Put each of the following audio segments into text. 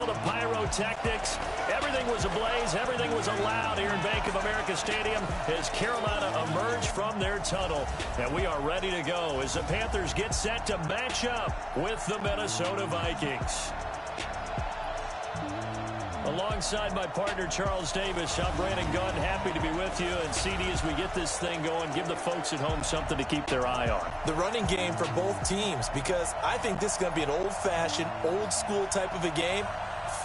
The pyrotechnics, everything was ablaze, everything was allowed here in Bank of America Stadium as Carolina emerged from their tunnel. And we are ready to go as the Panthers get set to match up with the Minnesota Vikings. Alongside my partner, Charles Davis, I'm Brandon Gunn, happy to be with you. And CD, as we get this thing going, give the folks at home something to keep their eye on. The running game for both teams, because I think this is going to be an old-fashioned, old-school type of a game.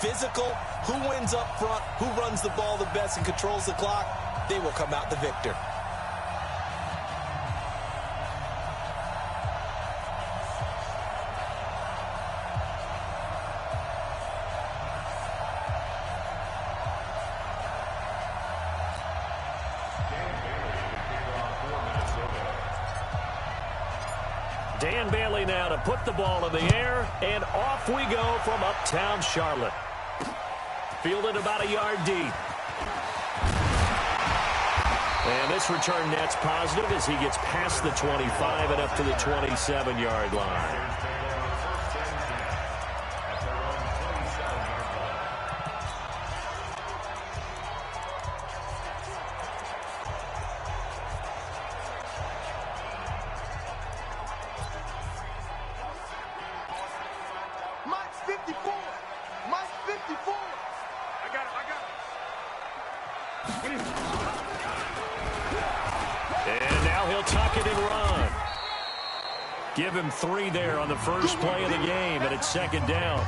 Physical, who wins up front, who runs the ball the best and controls the clock, they will come out the victor. Dan Bailey now to put the ball in the air, and off we go from uptown Charlotte. Fielded about a yard deep. And this return net's positive as he gets past the 25 and up to the 27-yard line. Give him 3 there on the first play of the game, and it's second down.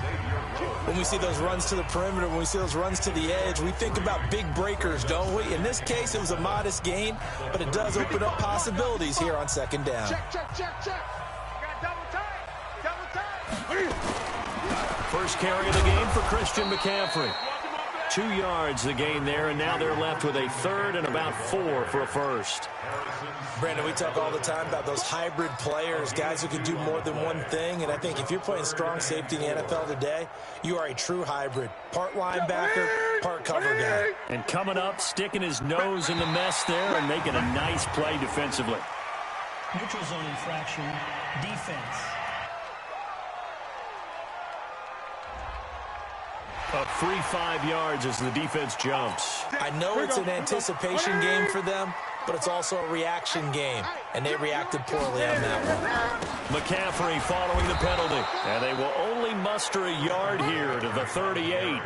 When we see those runs to the perimeter, when we see those runs to the edge, we think about big breakers, don't we? In this case, it was a modest gain, but it does open up possibilities here on second down. Check. Got double time. First carry of the game for Christian McCaffrey. 2 yards the gain there, and now they're left with a third and about 4 for a first. Brandon, we talk all the time about those hybrid players, guys who can do more than one thing, and I think if you're playing strong safety in the NFL today, you are a true hybrid. Part linebacker, part cover guy. And coming up, sticking his nose in the mess there and making a nice play defensively. Neutral zone infraction, defense. A free 5 yards as the defense jumps. I know it's an anticipation game for them, but it's also a reaction game, and they reacted poorly on that one. McCaffrey following the penalty, and they will only muster a yard here to the 38.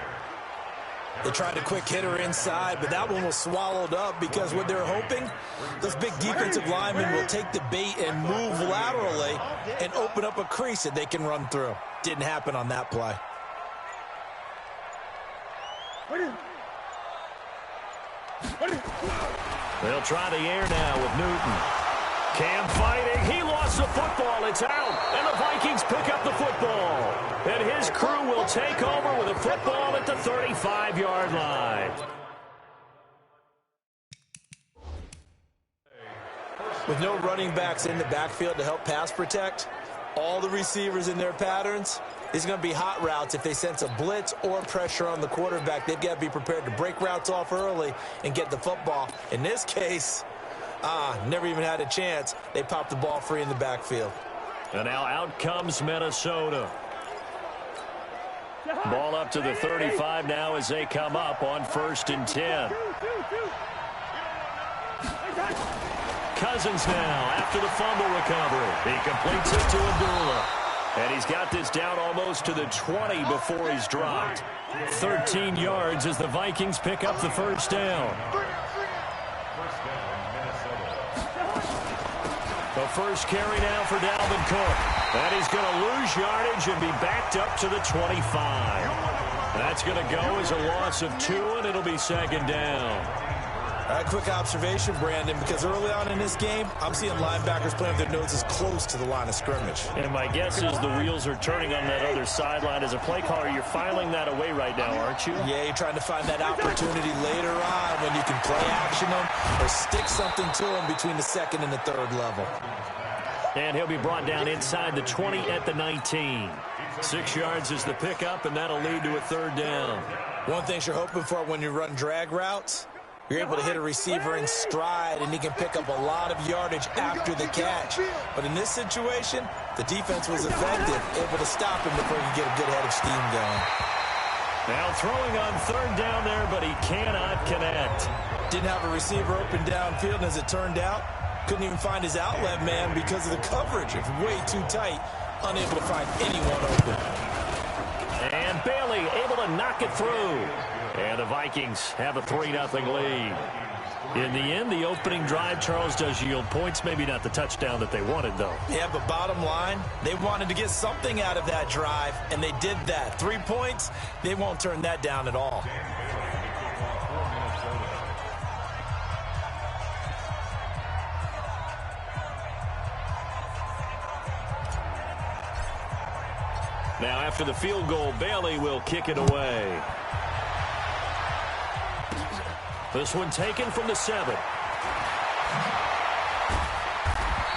They tried a quick hitter inside, but that one was swallowed up because what they're hoping, those big defensive linemen will take the bait and move laterally and open up a crease that they can run through. Didn't happen on that play. They'll try the air now with Newton. Cam fighting. He lost the football. It's out. And the Vikings pick up the football. And his crew will take over with a football at the 35-yard line. With no running backs in the backfield to help pass protect, all the receivers in their patterns, these are going to be hot routes. If they sense a blitz or pressure on the quarterback, they've got to be prepared to break routes off early and get the football. In this case, never even had a chance. They popped the ball free in the backfield. And now out comes Minnesota. Ball up to the 35 now as they come up on 1st and 10. Cousins now after the fumble recovery. He completes it to Abdullah. And he's got this down almost to the 20 before he's dropped. 13 yards as the Vikings pick up the first down. The first carry now for Dalvin Cook. And he's going to lose yardage and be backed up to the 25. That's going to go as a loss of 2, and it'll be second down. Quick observation, Brandon, because early on in this game, I'm seeing linebackers playing with their noses close to the line of scrimmage. And my guess is the wheels are turning on that other sideline. As a play caller, you're filing that away right now, aren't you? Yeah, you're trying to find that opportunity later on when you can play action them or stick something to them between the 2nd and the 3rd level. And he'll be brought down inside the 20 at the 19. 6 yards is the pickup, and that'll lead to a 3rd down. One thing you're hoping for when you run drag routes, you're able to hit a receiver in stride, and he can pick up a lot of yardage after the catch. But in this situation, the defense was effective, able to stop him before he could get a good head of steam going. Now throwing on third down there, but he cannot connect. Didn't have a receiver open downfield, and as it turned out, couldn't even find his outlet man because of the coverage. It's way too tight, unable to find anyone open. And Bailey able to knock it through. And the Vikings have a 3-0 lead. In the end, the opening drive, Charles, does yield points. Maybe not the touchdown that they wanted, though. Yeah, but bottom line, they wanted to get something out of that drive, and they did that. 3 points, they won't turn that down at all. Now, after the field goal, Bailey will kick it away. This one taken from the 7.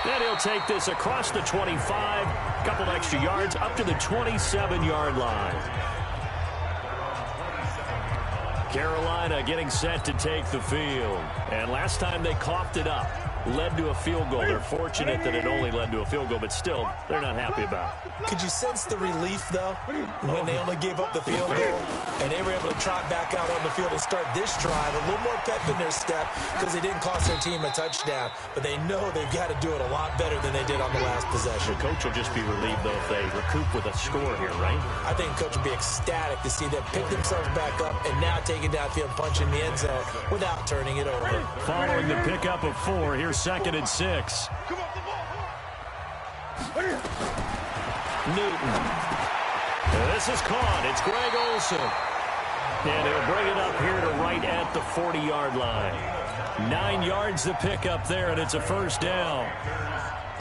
And he'll take this across the 25, couple extra yards up to the 27-yard line. Carolina getting set to take the field. And last time they coughed it up, led to a field goal. They're fortunate that it only led to a field goal, but still, they're not happy about it. Could you sense the relief, though, when they only gave up the field goal and they were able to trot back out on the field and start this drive? A little more pep in their step because they didn't cost their team a touchdown, but they know they've got to do it a lot better than they did on the last possession. The coach will just be relieved, though, if they recoup with a score here, right? I think the coach will be ecstatic to see them pick themselves back up and now take it downfield, punch in the end zone without turning it over. Following the pickup of 4, here's 2nd and 6. Newton. This is caught. It's Greg Olsen. And he'll bring it up here to right at the 40-yard line. 9 yards to pick up there, and it's a first down.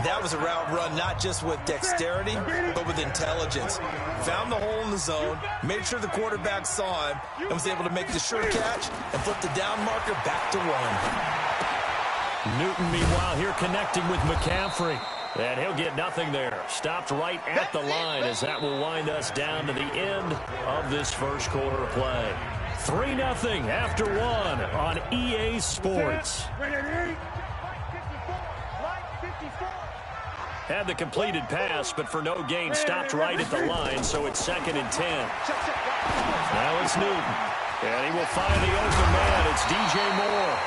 That was a route run not just with dexterity, but with intelligence. Found the hole in the zone, made sure the quarterback saw him, and was able to make the sure catch and flip the down marker back to 1. Newton, meanwhile, here connecting with McCaffrey. And he'll get nothing there. Stopped right at the line as that will wind us down to the end of this first quarter of play. 3-0 after 1 on EA Sports. Had the completed pass, but for no gain, stopped right at the line, so it's 2nd and 10. Now it's Newton. And he will find the open man. It's DJ Moore.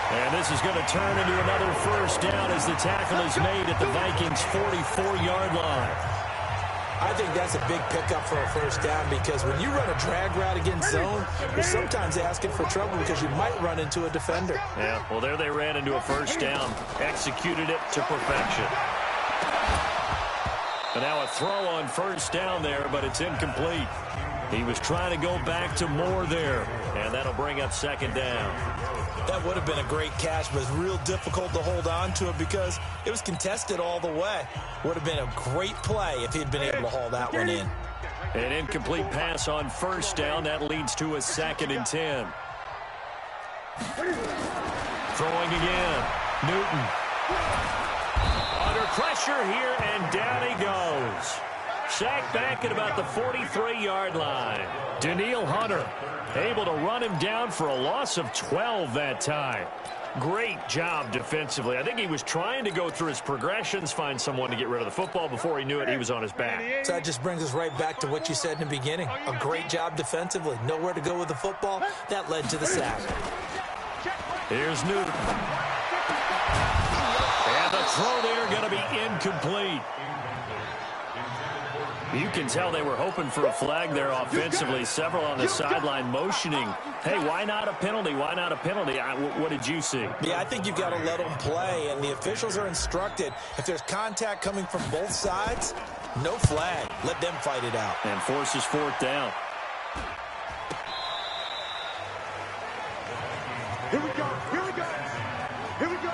And this is going to turn into another first down as the tackle is made at the Vikings' 44-yard line. I think that's a big pickup for a first down because when you run a drag route against zone, you're sometimes asking for trouble because you might run into a defender. Yeah, well, there they ran into a first down, executed it to perfection. And now a throw on first down there, but it's incomplete. He was trying to go back to Moore there, and that'll bring up 2nd down. That would have been a great catch, but it's real difficult to hold on to it because it was contested all the way. Would have been a great play if he'd been able to haul that one in. An incomplete pass on first down. That leads to a 2nd and 10. Throwing again. Newton. Under pressure here, and down he goes. Sacked back at about the 43-yard line. Daniil Hunter able to run him down for a loss of 12 that time. Great job defensively. I think he was trying to go through his progressions, find someone to get rid of the football. Before he knew it, he was on his back. So that just brings us right back to what you said in the beginning. A great job defensively. Nowhere to go with the football. That led to the sack. Here's Newton. And the throw there going to be incomplete. You can tell they were hoping for a flag there offensively. Several on the sideline motioning. Hey, why not a penalty? Why not a penalty? What did you see? Yeah, I think you've got to let them play, and the officials are instructed. If there's contact coming from both sides, no flag. Let them fight it out. And forces 4th down. Here we go. Here we go. Here we go.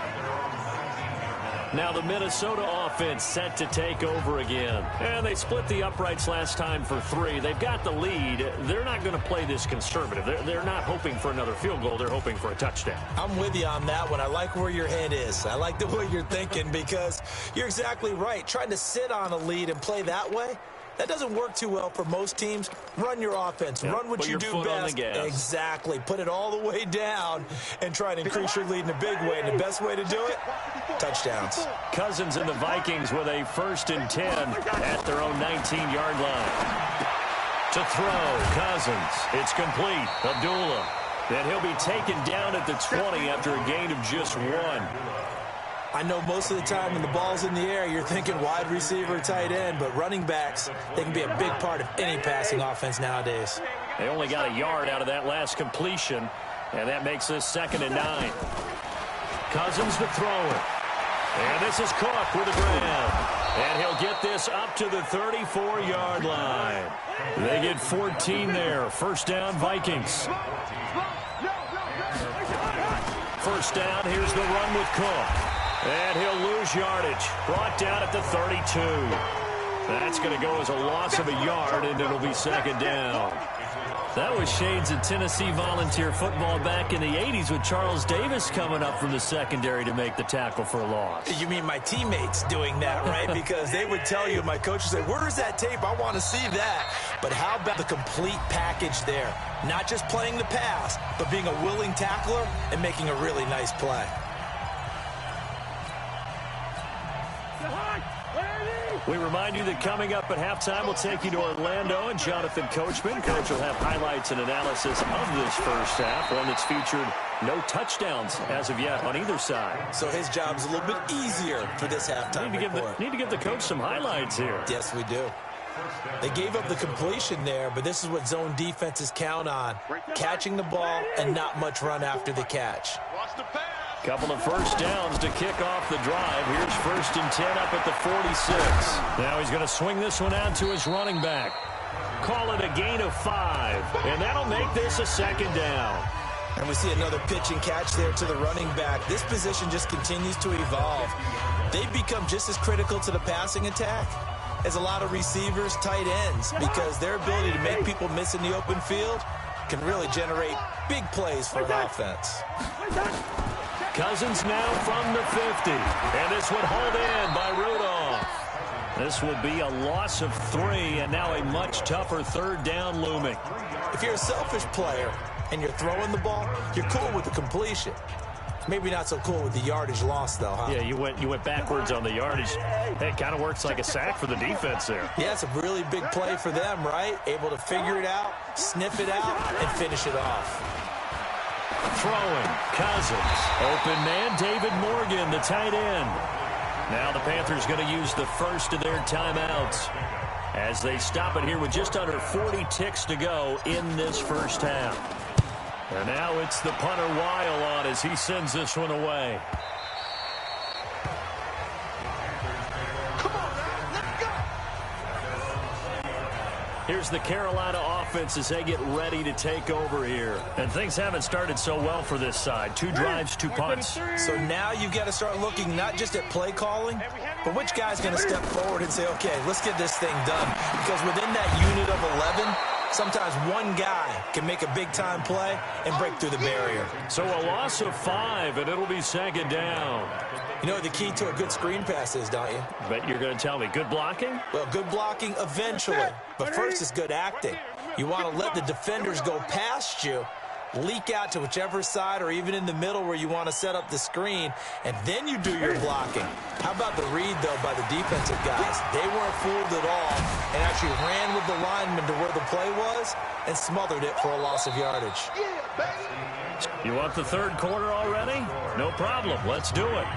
Now the Minnesota offense set to take over again. And they split the uprights last time for 3. They've got the lead. They're not going to play this conservative. They're not hoping for another field goal. They're hoping for a touchdown. I'm with you on that one. I like where your head is. I like the way you're thinking because you're exactly right. Trying to sit on a lead and play that way, that doesn't work too well for most teams. Run your offense. Yep. Run what you do best. On the gas. Exactly. Put it all the way down and try to increase your lead in a big way. And the best way to do it, touchdowns. Cousins and the Vikings with a 1st and 10 at their own 19-yard line. To throw, Cousins. It's complete. Abdullah. And he'll be taken down at the 20 after a gain of just 1. I know most of the time when the ball's in the air, you're thinking wide receiver, tight end, but running backs, they can be a big part of any passing offense nowadays. They only got a yard out of that last completion, and that makes this 2nd and 9. Cousins to throw it. And this is Cook with a grab. And he'll get this up to the 34-yard line. They get 14 there. First down, Vikings. First down, here's the run with Cook. And he'll lose yardage. Brought down at the 32. That's going to go as a loss of a yard, and it'll be 2nd down. That was shades of Tennessee volunteer football back in the 80s with Charles Davis coming up from the secondary to make the tackle for a loss. You mean my teammates doing that, right? Because they would tell you, my coach would say, where's that tape? I want to see that. But how about the complete package there? Not just playing the pass, but being a willing tackler and making a really nice play. We remind you that coming up at halftime, we'll take you to Orlando and Jonathan Coachman. Coach will have highlights and analysis of this first half, one that's featured no touchdowns as of yet on either side. So his job's a little bit easier for this halftime report. Need to give the coach some highlights here. Yes, we do. They gave up the completion there, but this is what zone defenses count on. Catching the ball and not much run after the catch. Couple of first downs to kick off the drive. Here's 1st and 10 up at the 46. Now he's going to swing this one out to his running back. Call it a gain of 5, and that'll make this a 2nd down. And we see another pitch and catch there to the running back. This position just continues to evolve. They've become just as critical to the passing attack as a lot of receivers, tight ends, because their ability to make people miss in the open field can really generate big plays for an offense. Cousins now from the 50, and this one hauled in by Rudolph. This will be a loss of 3, and now a much tougher 3rd down looming. If you're a selfish player and you're throwing the ball, you're cool with the completion. Maybe not so cool with the yardage loss, though, huh? Yeah, you went backwards on the yardage. It kind of works like a sack for the defense there. Yeah, it's a really big play for them, right? Able to figure it out, sniff it out, and finish it off. Throwing, Cousins. Open man, David Morgan, the tight end. Now the Panthers going to use the first of their timeouts as they stop it here with just under 40 ticks to go in this first half. And now it's the punter Weil on as he sends this one away. Here's the Carolina offense as they get ready to take over here. And things haven't started so well for this side. 2 drives, 2 punts. So now you've got to start looking not just at play calling, but which guy's going to step forward and say, okay, let's get this thing done. Because within that unit of 11, sometimes one guy can make a big-time play and break through the barrier. So a loss of 5, and it'll be 2nd down. You know what the key to a good screen pass is, don't you? But you're going to tell me good blocking? Well, good blocking eventually. But first is good acting. You want to let the defenders go past you, leak out to whichever side or even in the middle where you want to set up the screen, and then you do your blocking. How about the read, though, by the defensive guys? They weren't fooled at all and actually ran with the lineman to where the play was and smothered it for a loss of yardage. You want the 3rd quarter already? No problem. Let's do it.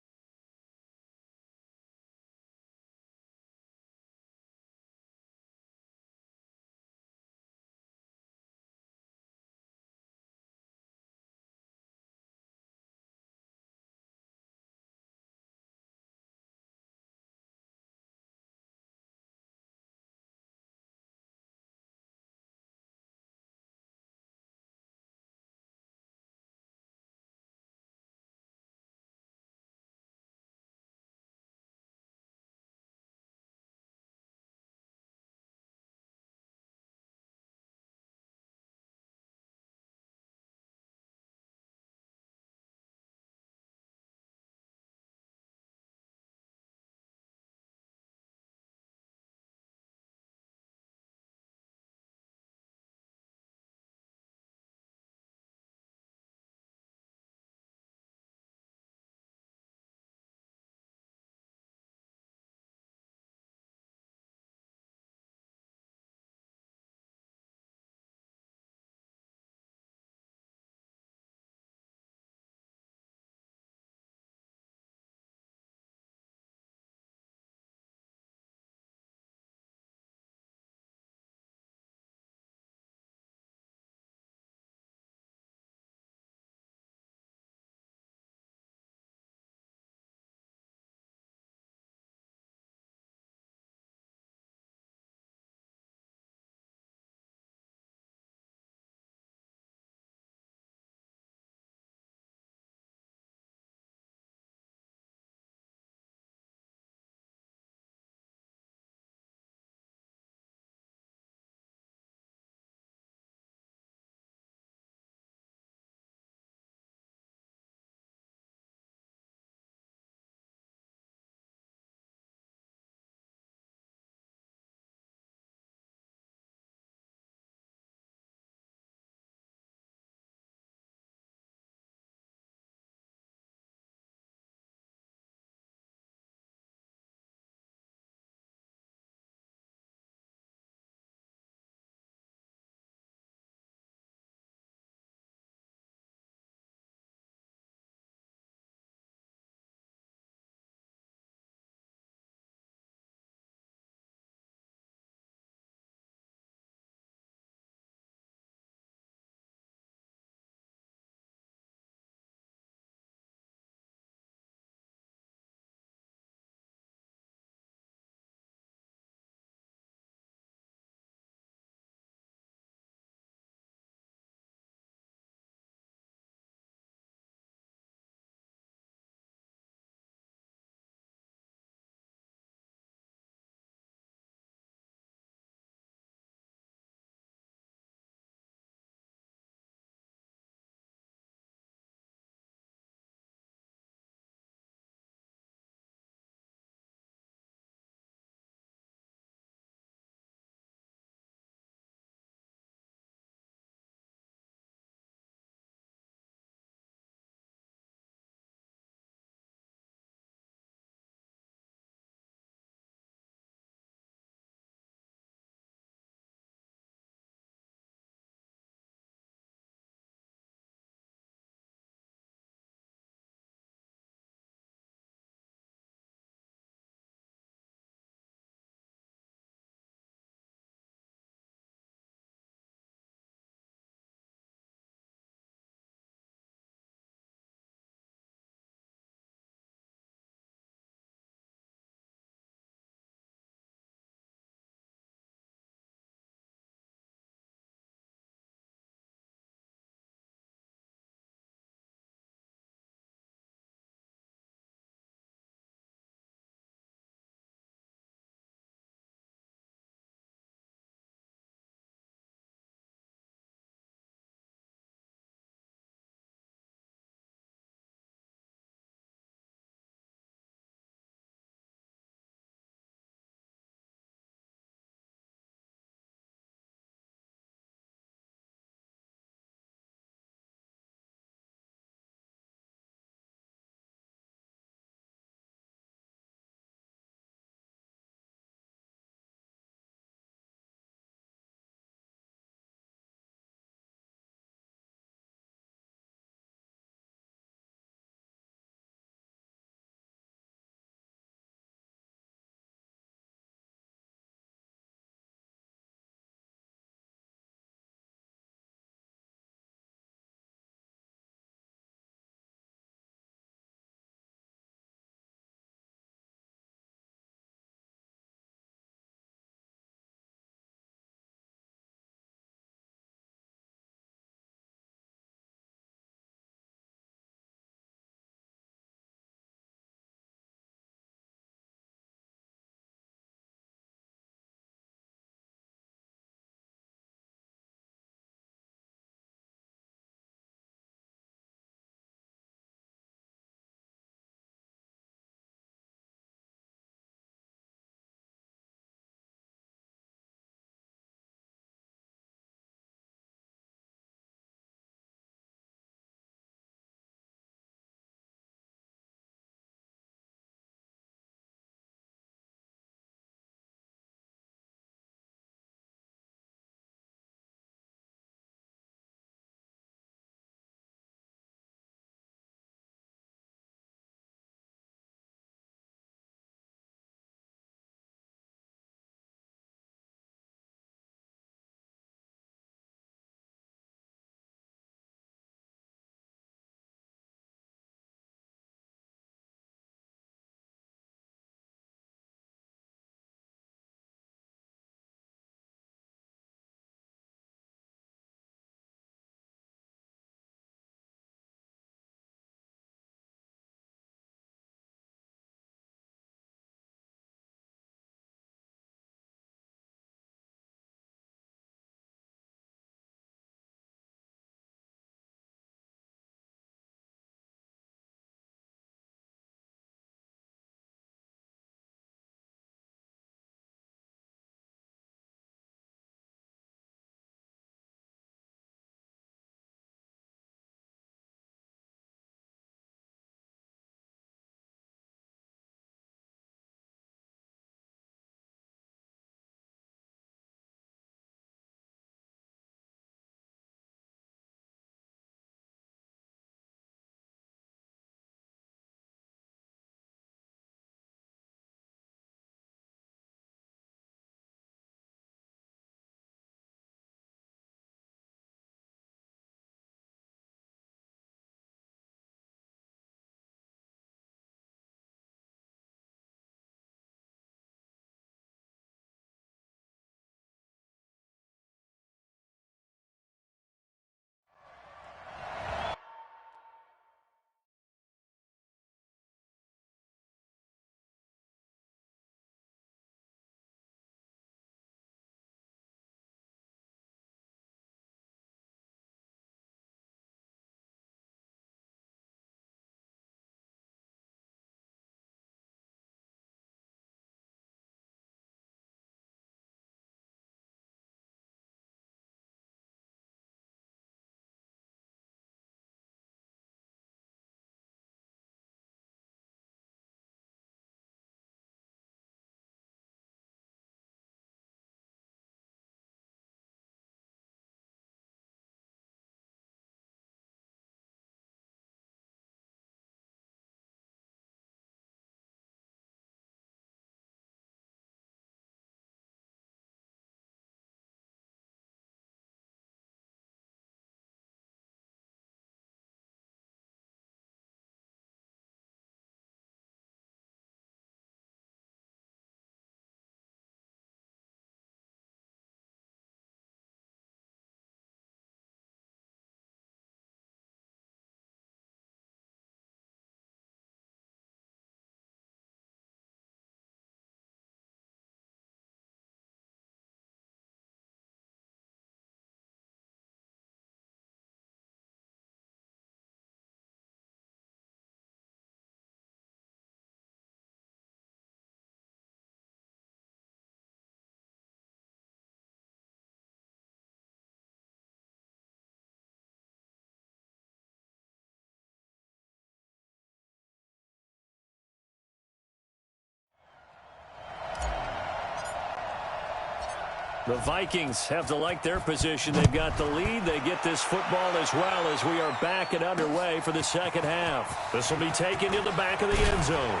The Vikings have to like their position. They've got the lead. They get this football as well as we are back and underway for the second half. This will be taken to the back of the end zone.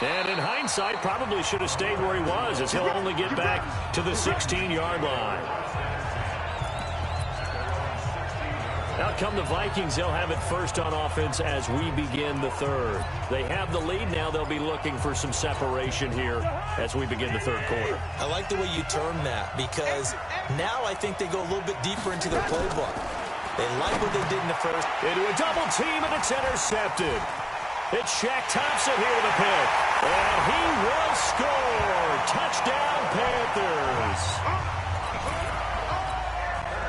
And in hindsight, probably should have stayed where he was, as he'll only get back to the 16-yard line. Out come the Vikings. They'll have it first on offense as we begin the third. They have the lead now. They'll be looking for some separation here as we begin the third quarter. I like the way you term that, because now I think they go a little bit deeper into their playbook. They like what they did in the first. Into a double team, and it's intercepted. It's Shaq Thompson here with a pick. And he will score. Touchdown, Panthers.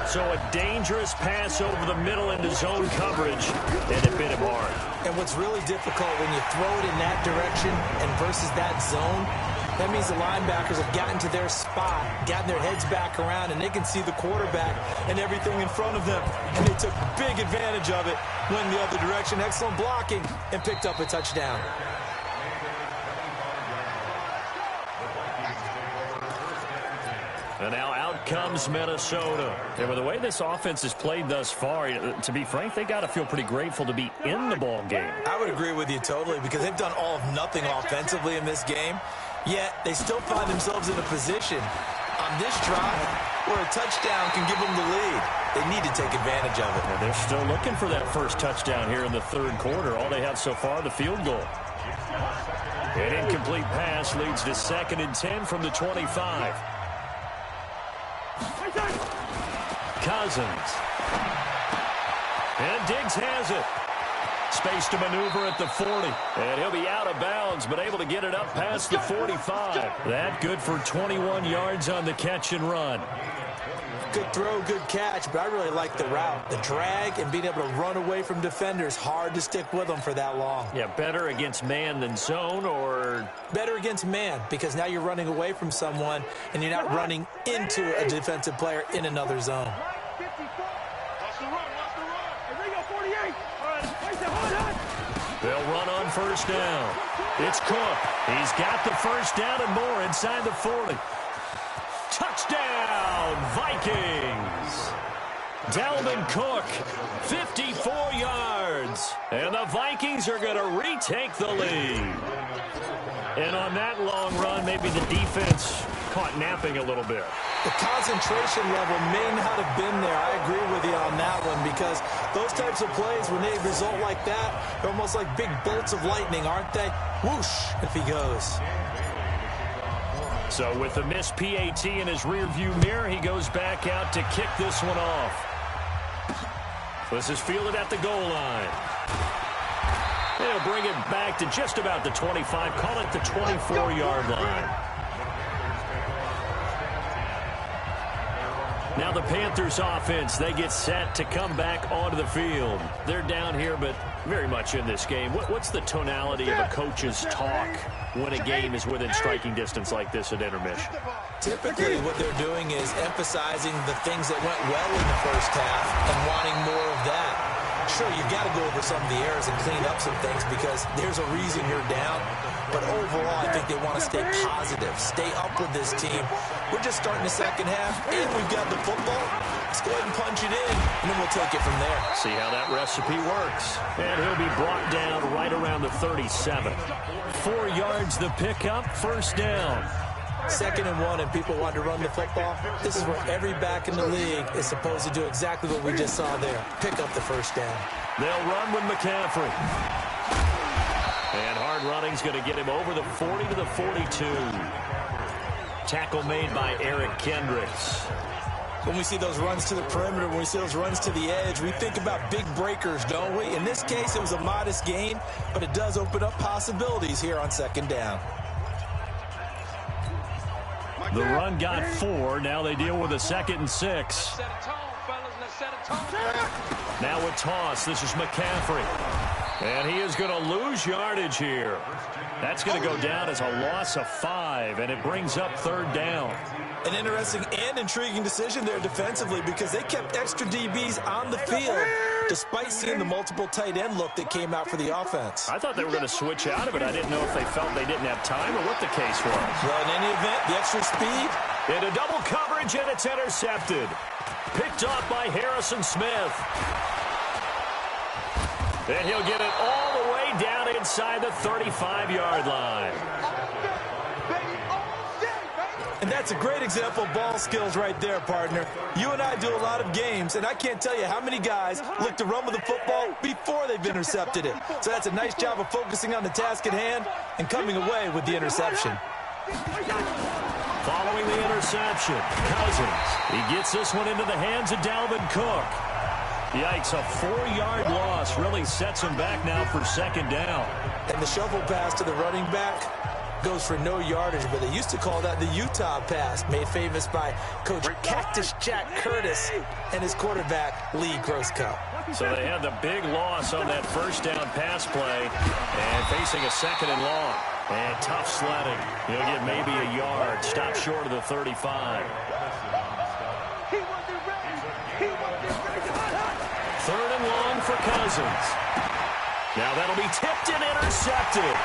So a dangerous pass over the middle into zone coverage, and it bit him hard. And what's really difficult when you throw it in that direction and versus that zone, that means the linebackers have gotten to their spot, gotten their heads back around, and they can see the quarterback and everything in front of them. And they took big advantage of it, went the other direction, excellent blocking, and picked up a touchdown. And now out comes Minnesota. And with the way this offense has played thus far, to be frank, they got to feel pretty grateful to be in the ball game. I would agree with you totally, because they've done all of nothing offensively in this game, yet they still find themselves in a position on this drive where a touchdown can give them the lead. They need to take advantage of it. And they're still looking for that first touchdown here in the third quarter. All they have so far, the field goal. An incomplete pass leads to 2nd and 10 from the 25. Cousins. And Diggs has it. Space to maneuver at the 40. And he'll be out of bounds, but able to get it up past the 45. That good for 21 yards on the catch and run. Good throw, good catch, but I really like the route. The drag and being able to run away from defenders. Hard to stick with them for that long. Yeah, better against man than zone, or? Better against man, because now you're running away from someone and you're not running into a defensive player in another zone. They'll run on first down. It's Cook. He's got the first down and more inside the 40. Touchdown, Vikings. Dalvin Cook, 54 yards. And the Vikings are going to retake the lead. And on that long run, maybe the defense caught napping a little bit. The concentration level may not have been there. I agree with you on that one, because those types of plays, when they result like that, they're almost like big bolts of lightning, aren't they? Whoosh, if he goes. So with the missed PAT in his rearview mirror, he goes back out to kick this one off. This is fielded at the goal line. They'll bring it back to just about the 25, call it the 24-yard line. Now the Panthers offense, they get set to come back onto the field. They're down here, but very much in this game. What's the tonality of a coach's talk when a game is within striking distance like this at intermission? Typically what they're doing is emphasizing the things that went well in the first half and wanting more of that. Sure, you've got to go over some of the errors and clean up some things, because there's a reason you're down. But overall, I think they want to stay positive, stay up with this team. We're just starting the second half, and we've got the football. Let's go ahead and punch it in, and then we'll take it from there. See how that recipe works. And he'll be brought down right around the 37. 4 yards the pickup, first down. 2nd and 1, and people want to run the football. This is where every back in the league is supposed to do exactly what we just saw there. Pick up the first down. They'll run with McCaffrey. And hard running's going to get him over the 40 to the 42. Tackle made by Eric Kendricks. When we see those runs to the perimeter, when we see those runs to the edge, we think about big breakers, don't we? In this case, it was a modest gain, but it does open up possibilities here on 2nd down. The run got 4. Now they deal with a 2nd and 6. Now a toss. This is McCaffrey. And he is going to lose yardage here. That's going to go down as a loss of 5, and it brings up 3rd down. An interesting and intriguing decision there defensively, because they kept extra DBs on the field despite seeing the multiple tight end look that came out for the offense. I thought they were going to switch out of it. I didn't know if they felt they didn't have time or what the case was. Well, in any event, the extra speed Into double coverage, and it's intercepted. Picked off by Harrison Smith. And he'll get it all the way down inside the 35-yard line. And that's a great example of ball skills right there, partner. You and I do a lot of games, and I can't tell you how many guys look to run with the football before they've intercepted it. So that's a nice job of focusing on the task at hand and coming away with the interception. Following the interception, Cousins. He gets this one into the hands of Dalvin Cook. Yikes, a 4-yard loss really sets him back now for second down. And the shovel pass to the running back goes for no yardage, but they used to call that the Utah pass, made famous by Coach Cactus Jack Curtis and his quarterback, Lee Grosco. So they had the big loss on that first down pass play and facing a second and long. And tough sledding. He'll get maybe a yard. Stop short of the 35. Third and long for Cousins. Now that'll be tipped and intercepted.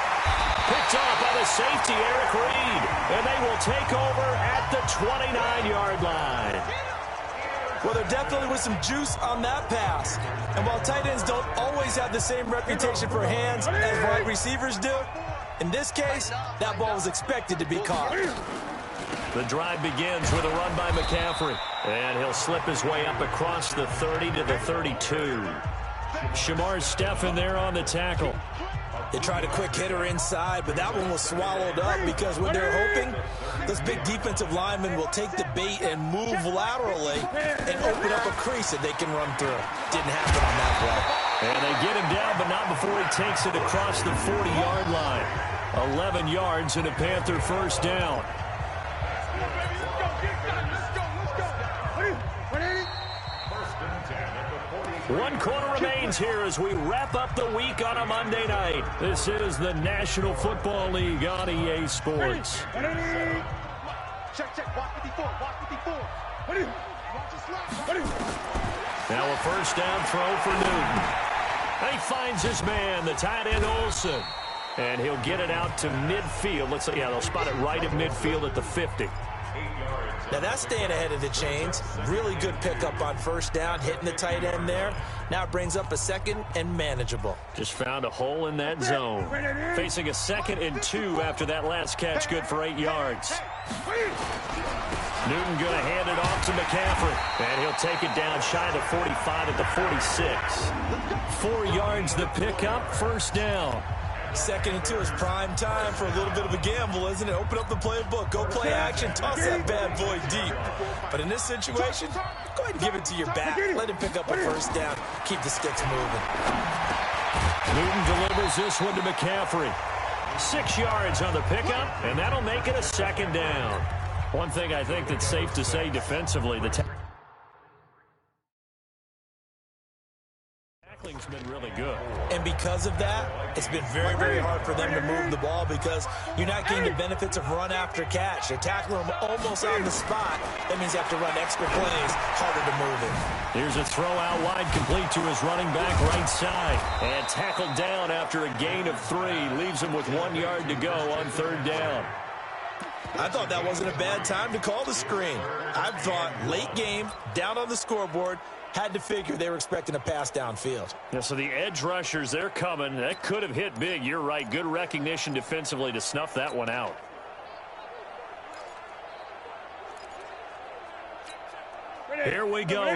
Picked off by the safety, Eric Reed. And they will take over at the 29-yard line. Well, there definitely was some juice on that pass. And while tight ends don't always have the same reputation for hands as wide receivers do, in this case, that ball was expected to be caught. The drive begins with a run by McCaffrey. And he'll slip his way up across the 30 to the 32. Shamar Stephen there on the tackle. They tried a quick hitter inside, but that one was swallowed up because what they're hoping, those big defensive linemen will take the bait and move laterally and open up a crease that they can run through. Didn't happen on that play. And they get him down, but not before he takes it across the 40-yard line. 11 yards and a Panther first down. One quarter remains here as we wrap up the week on a Monday night. This is the National Football League on EA Sports. Now a first down throw for Newton. And he finds his man, the tight end Olsen. And he'll get it out to midfield. Let's see, yeah, they'll spot it right at midfield at the 50. Now that's staying ahead of the chains. Really good pickup on first down, hitting the tight end there. Now it brings up a second and manageable. Just found a hole in that zone. Facing a 2nd and 2 after that last catch, good for 8 yards. Newton going to hand it off to McCaffrey. And he'll take it down shy of the 45 at the 46. 4 yards the pickup, first down. 2nd and 2 is prime time for a little bit of a gamble, isn't it? Open up the playbook, go play action, toss that bad boy deep. But in this situation, go ahead and give it to your back. Let him pick up a first down. Keep the sticks moving. Newton delivers this one to McCaffrey. 6 yards on the pickup, and that'll make it a second down. One thing I think that's safe to say defensively, the tackling's been really good. And because of that, it's been very, very hard for them to move the ball because you're not getting the benefits of run after catch. They're tackling them almost on the spot. That means you have to run extra plays, harder to move it. Here's a throw out wide, complete to his running back right side. And tackled down after a gain of 3. Leaves him with 1 yard to go on third down. I thought that wasn't a bad time to call the screen. I thought late game, down on the scoreboard, had to figure they were expecting a pass downfield. Yeah, so the edge rushers, they're coming. That could have hit big. You're right. Good recognition defensively to snuff that one out. Here we go.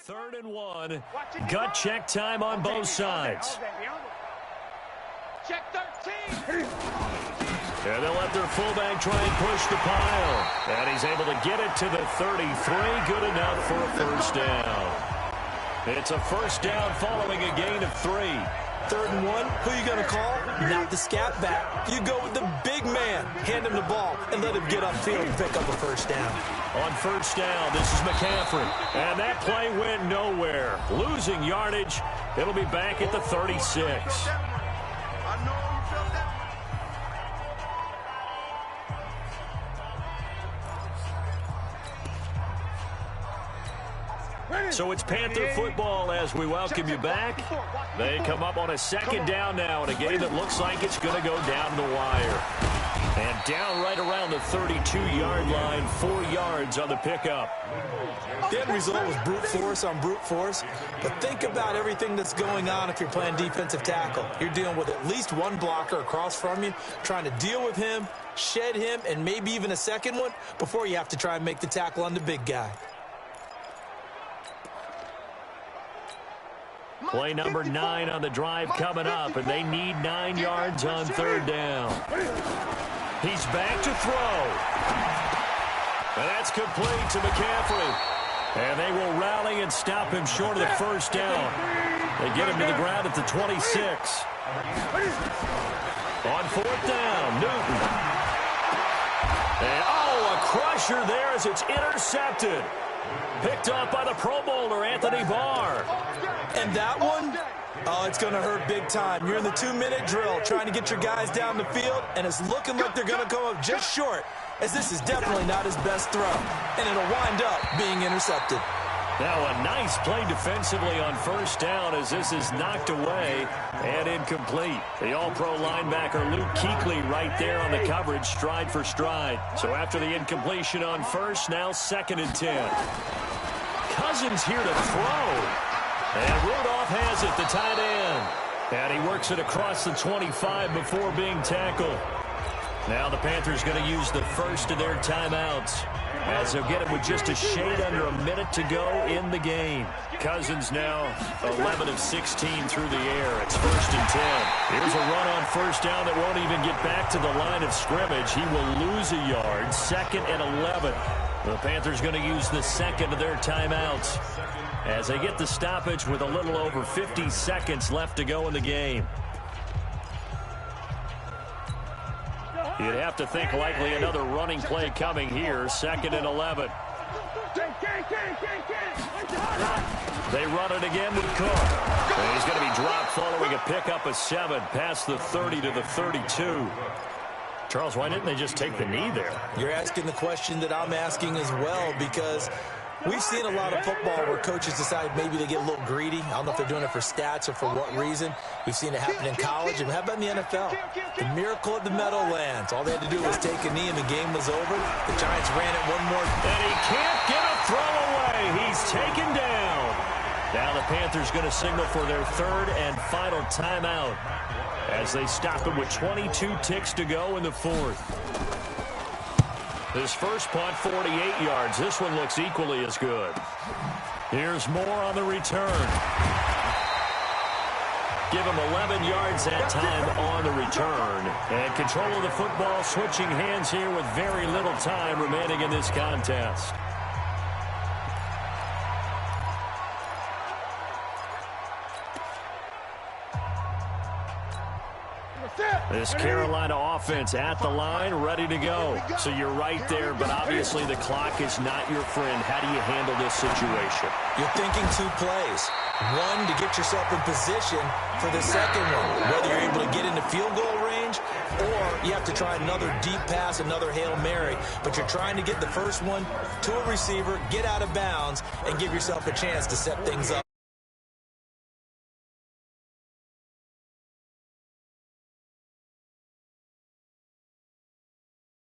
3rd and 1. Gut check time on both sides. Check 13. And they'll let their fullback try and push the pile. And he's able to get it to the 33. Good enough for a first down. It's a first down following a gain of 3. 3rd and 1, who you going to call? Not the scat back. You go with the big man. Hand him the ball and let him get upfield and pick up a first down. On first down, this is McCaffrey. And that play went nowhere. Losing yardage. It'll be back at the 36. So it's Panther football as we welcome you back. They come up on a 2nd down now in a game that looks like it's going to go down the wire. And down right around the 32-yard line, 4 yards on the pickup. The end result was brute force on brute force. But think about everything that's going on if you're playing defensive tackle. You're dealing with at least one blocker across from you, trying to deal with him, shed him, and maybe even a second one before you have to try and make the tackle on the big guy. Play number 9 on the drive coming up, and they need 9 yards on 3rd down. He's back to throw. And that's complete to McCaffrey. And they will rally and stop him short of the first down. They get him to the ground at the 26. On 4th down, Newton. And, oh, a crusher there as it's intercepted. Picked off by the Pro Bowler, Anthony Barr. And that one, oh, it's going to hurt big time. You're in the 2-minute drill trying to get your guys down the field, and it's looking like they're going to come up just short, as this is definitely not his best throw, and it'll wind up being intercepted. Now a nice play defensively on first down as this is knocked away and incomplete. The all-pro linebacker Luke Kuechly right there on the coverage, stride for stride. So after the incompletion on first, now 2nd and 10. Cousins here to throw. And Rudolph has it, the tight end. And he works it across the 25 before being tackled. Now the Panthers going to use the first of their timeouts, as they'll get it with just a shade under a minute to go in the game. Cousins now 11 of 16 through the air. It's 1st and 10. Here's a run on first down that won't even get back to the line of scrimmage. He will lose a yard. 2nd and 11. The Panthers going to use the 2nd of their timeouts as they get the stoppage with a little over 50 seconds left to go in the game. You'd have to think likely another running play coming here. 2nd and 11. They run it again with Cook. And he's going to be dropped following a pickup of 7 past the 30 to the 32. Charles, why didn't they just take the knee there? You're asking the question that I'm asking as well, because we've seen a lot of football where coaches decide maybe they get a little greedy. I don't know if they're doing it for stats or for what reason. We've seen it happen in college, and how about in the NFL? The miracle of the Meadowlands. All they had to do was take a knee, and the game was over. The Giants ran it one more. And he can't get a throw away. He's taken down. Now the Panthers going to signal for their 3rd and final timeout as they stop him with 22 ticks to go in the 4th. His first punt, 48 yards. This one looks equally as good. Here's more on the return. Give him 11 yards that time on the return. And control of the football switching hands here with very little time remaining in this contest. This Carolina offense at the line, ready to go. So you're right there, but obviously the clock is not your friend. How do you handle this situation? You're thinking 2 plays. One, to get yourself in position for the second one, whether you're able to get into field goal range or you have to try another deep pass, another Hail Mary. But you're trying to get the first one to a receiver, get out of bounds, and give yourself a chance to set things up.